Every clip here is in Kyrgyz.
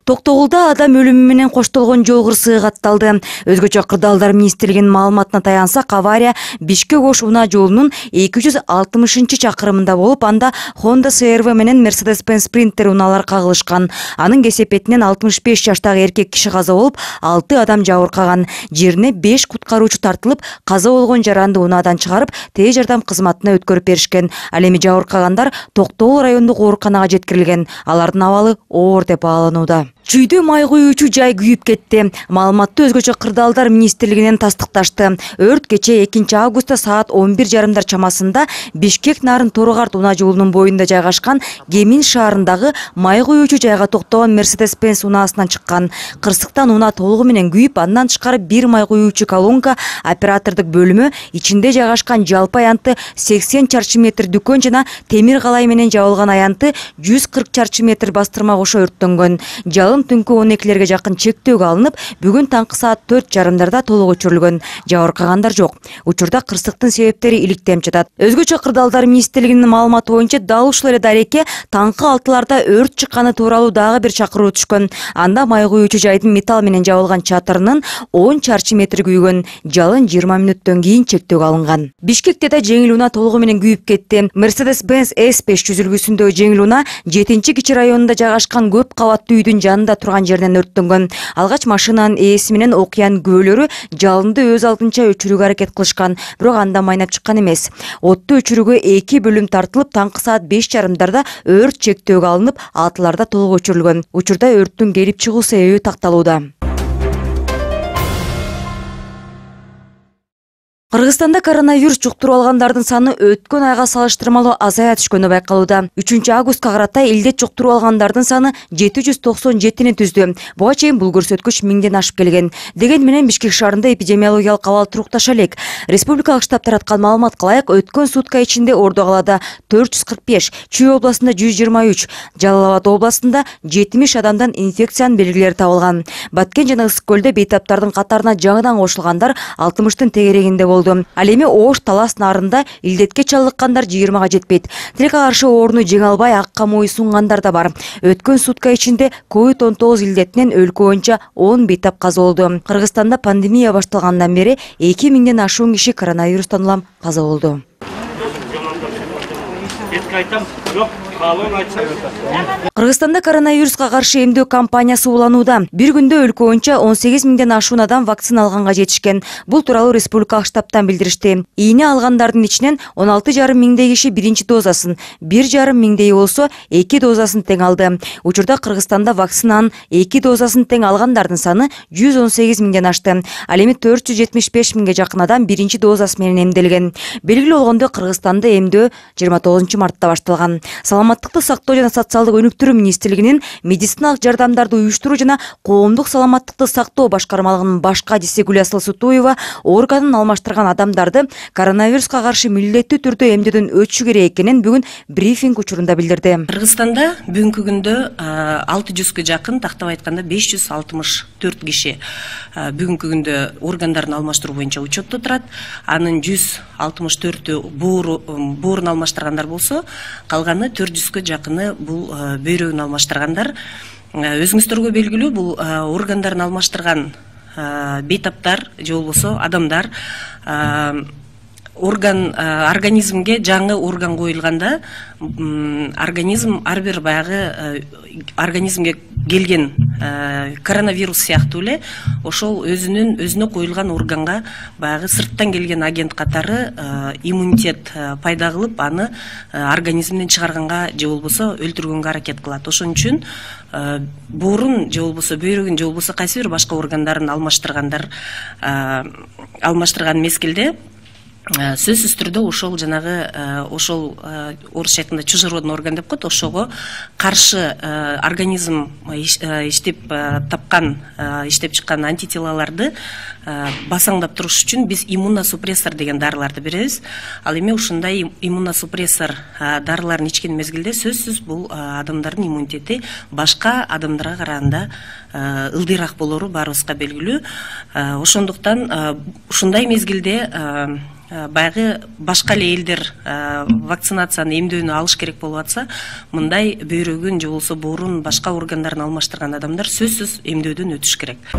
Токтогулда адам өлүмү менен коштолгон жол кырсыгы катталды. Өзгөчө Кырдаалдар министрлигинин маалыматына таянсак, авария Бишкек-Ош унаа жолунун 260-чакырымында болуп, анда Honda CR-V менен Mercedes-Benz Sprinter унаалар кагылышкан. Анын кесепетинен 65 жаштагы эркек киши каза болуп, 6 адам жабыркаган. Жерине 5 куткаруучу тартылып, каза болгон жаранды унаадан чыгарып, тез жардам кызматына өткөрүп беришкен. Ал эми жабыркагандар Токтогул райондук ооруканага жеткирилген. Алардын абалы оор деп бааланууда. Чүйдө май куюучу жай күйүп кетти. Маалыматты өзгөчө Кырдаалдар министрлигинен тастыкташты. Өрт кече 2 августта саат 11:30 чамасында Бишкек Нарын Торугарт унаа жолунун боюнда жайгашкан Кемин шаарындагы май куюучу жайга токтогон Mercedes-Benz унаасынан чыккан. Кырсыктан унаа толугу менен күйүп, андан тышкары бир май куюучу колонка, оператордук бөлүмү, ичинде жайгашкан жалпы аянты 80 чарчы метр дүкөн жана темир калай менен жабылган аянты 140 чарчы метр бастырма кошо өрттөнгөн. Түнкү 12-лерге жакын чектөөгө алынып, бүгүн таңкы саат 4:30 толук өчүрүлгөн. Жабыркагандар жок. Учурда кырсыктын себептери иликтенип жатат. Өзгөчө Кырдаалдар министрлигинин маалыматы боюнча, дал ушул эле дарекке таңкы 6-ларда өрт чыкканы тууралуу дагы бир чакыруу түшкөн. Анда май куюучу жайдын металл менен жабылган чатырынын 10 чарчы метр күйгөн. Жалын 20 мүнөттөн кийин чектөөгө алынган. Бишкекте да жеңил унаа толугу менен күйүп кетти. Mercedes-Benz S500 үлгүсүндөгү жеңил унаа 7-кичи районунда жайгашкан көп кабаттуу үйдүн жанында турган жерден өрттөнгөн. Алгач машинанын ээси менен окуянын күбөлөрү жалынды өз алдынча өчүрүүгө аракет кылышкан, бирок анда майнап чыккан эмес. Отту өчүрүүгө 2 бөлүм тартылып, таңкы саат 5:30 өрт чектөөгө алынып, 6-ларда толук өчүрүлгөн. Учурда өрттүн келип чыгуу себеби такталууда. Кыргызстанда коронавирус жуктуруп алгандардын саны өткөн айга салыштырмалуу азая түшкөнү байкалууда. 3 августка карата илдет жуктуруп алгандардын саны 797-ни түздү. Буга чейин бул көрсөткүч 1000ден ашып келген. Деген менен Бишкек шаарында эпидемиологиялык абал турукташа элек. Республикалык штаб тараткан маалыматка ылайык, өткөн сутка ичинде Ордо калаада 445, Чүй областында 123, Жалал Абад областында 70 адамдан инфекциянын белгилери табылган. Баткен жана Ысык көлдө бейтаптардын катарына жаңыдан кошулгандар 60-тын тегерегинде болду. Ал эми Ош, Талас нарында илдетке чалдыккандар 20-га жетпейт. Тилекке каршы орну жеңе албай акка мою сунгандар да бар. Өткөн сутка ичинде COVID-19 илдетинен өлкө боюнча 10 бейтап каза болду. Кыргызстанда пандемия башталгандан бери 2000ден ашуун киши коронавирустан улам каза болду. Кыргызстанда коронавируска каршы эмдөө кампаниясы уланууда. Бир күндө өлкө боюнча 18.000ден ашуун адам вакцина алганга жетишкен. Бул тууралуу республикалык штабтан билдиришти. Ийне алгандардын ичинен 16,5 миңдей киши биринчи дозасын, 1,5 миңдей болсо 2 дозасын тең алды. Учурда Кыргызстанда вакцинанын 2 дозасын тең алгандардын саны 118.000ден ашты. Ал эми 475 миңге жакын адам биринчи дозасы менен эмделген. Белгилүү болгондой, Кыргызстанда эмдөө 29 мартта башталган. Саламаттыкты сактоо жана социалдык өнүктүрүү министрлигинин медициналык жардамдарды уюштуруу жана коомдук саламаттыкты сактоо башкармалыгынын баш кадиси Гүлия Сутуева органын алмаштырган адамдарды коронавируска каршы милдеттүү түрдө эмдөөдөн өтүшү керек экенин бүгүн брифинг учурунда билдирди. Кыргызстанда бүгүнкү күндө 600га жакын, тактап айтканда 564 киши бүгүнкү күндө органдарын алмаштыруу боюнча учетто турат. Анын 164-ü буурун алмаштыргандар болсо, калганы 400га жакыны бул бөйрөгүн алмаштыргандар. Өзүңүздөргө белгилүү, бул органдарын алмаштырган бейтаптар же болбосо адамдар организмге жаңы орган коюлганда, организм ар бир баягы организмге келген коронавирус сыяктуу эле ошол өзүнө коюлган органга баягы сырттан келген агент катары иммунитет пайда кылып, аны организмден чыгарганга же болбосо өлтүргөнгө аракет кылат. Ошон үчүн буурун же болбосо бөйрөгүн же болбосо кайсы бир башка органдарын алмаштырган мезгилде сөзсүз түрдө ошол жанагы орусча айтканда чужеродный орган деп коет, ошого каршы организм иштеп чыккан антителаларды басаңдап туруш үчүн биз иммуносупрессор деген дарыларды беребиз. Ал эми ушундай иммуносупрессор дарыларын ичкен мезгилде сөзсүз бул адамдардын иммунитети башка адамдарга караганда ылдыйраак болору баарыбызга белгилүү. Ошондуктан ушундай мезгилде баягы башка эле элдер вакцинацияны эмдөөнү алыш керек болуп атса, мындай бөйрөгүн же болбосо боорун башка органдарын алмаштырган адамдар сөзсүз эмдөөдөн өтүш керек.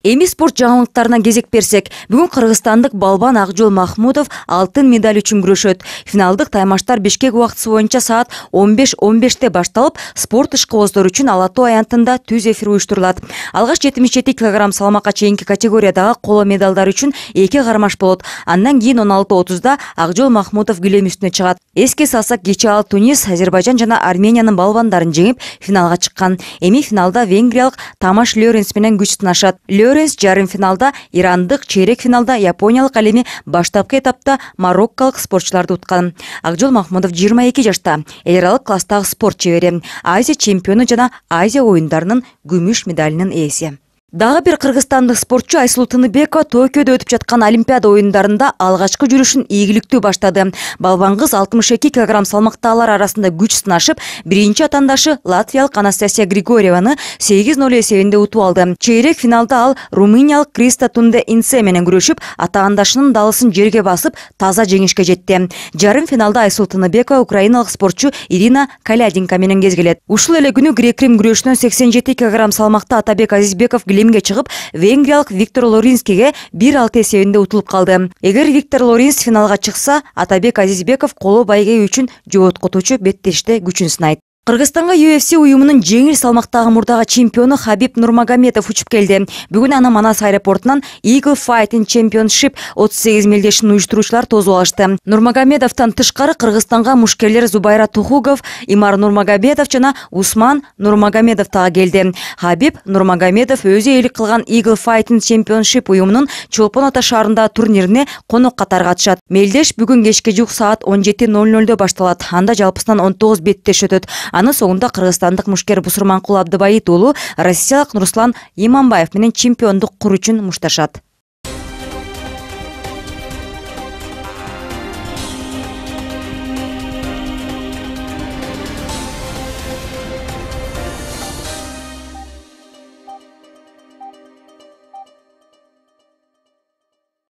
Эми спорт жаңылыктарына кезек берсек, бүгүн кыргызстандык балбан Акжол Махмудов алтын медаль үчүн күрөшөт. Финалдык таймаштар Бишкек убактысы боюнча саат 15:15 башталып, спорт ишкыбоздар үчүн Ала Тоо аянтында түз эфир уюштурулат. Алгач 77 кг салмакка чейинки категориядагы коло медалдар үчүн 2 кармаш болот. Андан кийин 16:30 Акжол Махмудов килем үстүнө чыгат. Эске салсак, кечээ ал Тунис, Азербайжан жана Армениянын балбандарын жеңип, финалга чыккан. Эми финалда венгриялык Тамаш Лёренс менен күч сынашат. Лёренс жарым финалда, ирандык чейрек финалда, япониялык, ал эми баштапкы этапта мароккалык спортчуларды уткан. Акжол Махмудов 22 жашта, эл аралык класстагы спорт чебери, Азия чемпиону жана Азия оюндарынын күмүш медалинин ээси. Дагы бир кыргызстандык спортчу Айсулуу Тыныбекова Токиодо өтүп жаткан Олимпиада оюндарында алгачкы жүрүшүн ийгиликтүү баштады. Балбан кыз 62 кг салмактагылар арасында күч сынашып, биринчи атандашы латвиялык Анастасия Григорьеваны 8-0 эсебинде утуп алды. Чейрек финалда ал румыниялык Криста Тунде Инсе менен күрөшүп, атаандашынын далысын жерге басып, таза жеңишке жетти. Жарым финалда Айсулуу Тыныбекова украиналык спортчу Ирина Калядинка менен кезгелет. Ушул эле күнү грек-рим күрөшүнөн 87 кг салмакта Атабек Азизбеков килемге чыгып, венгриялык Виктор Лоринскиге 1-6 эсебинде утулуп калды. Эгер Виктор Лоринс финалга чыкса, Атабек Азизбеков коло байгеги үчүн жооткотуучу беттеште күчүн сынайт. Кыргызстанга UFC уюмунун жеңил салмактагы мурдагы чемпиону Хабиб Нурмагомедов учуп келди. Бүгүн аны Манас аэропортунан Eagle Fighting Championship 38 мелдешин уюштуруучулар тосуп алышты. Нурмагомедовдон тышкары Кыргызстанга мушкерлер Зубайра Тухугов, Имар Нурмагомедов жана Усман Нурмагомедов дагы келди. Хабиб Нурмагомедов өзү ээлик кылган Eagle Fighting Championship уюмунун Чолпон Ата шаарындагы турнирине конок катары катышат. Мелдеш бүгүн кечке жук саат 17:00 башталат. Анда жалпысынан 19 беттеш өтөт. Анын соңунда кыргызстандык мушкер Бусурманкул Абдыбайыт уулу россиялык Нурслан Иманбаев менен чемпиондук кур үчүн мушташат.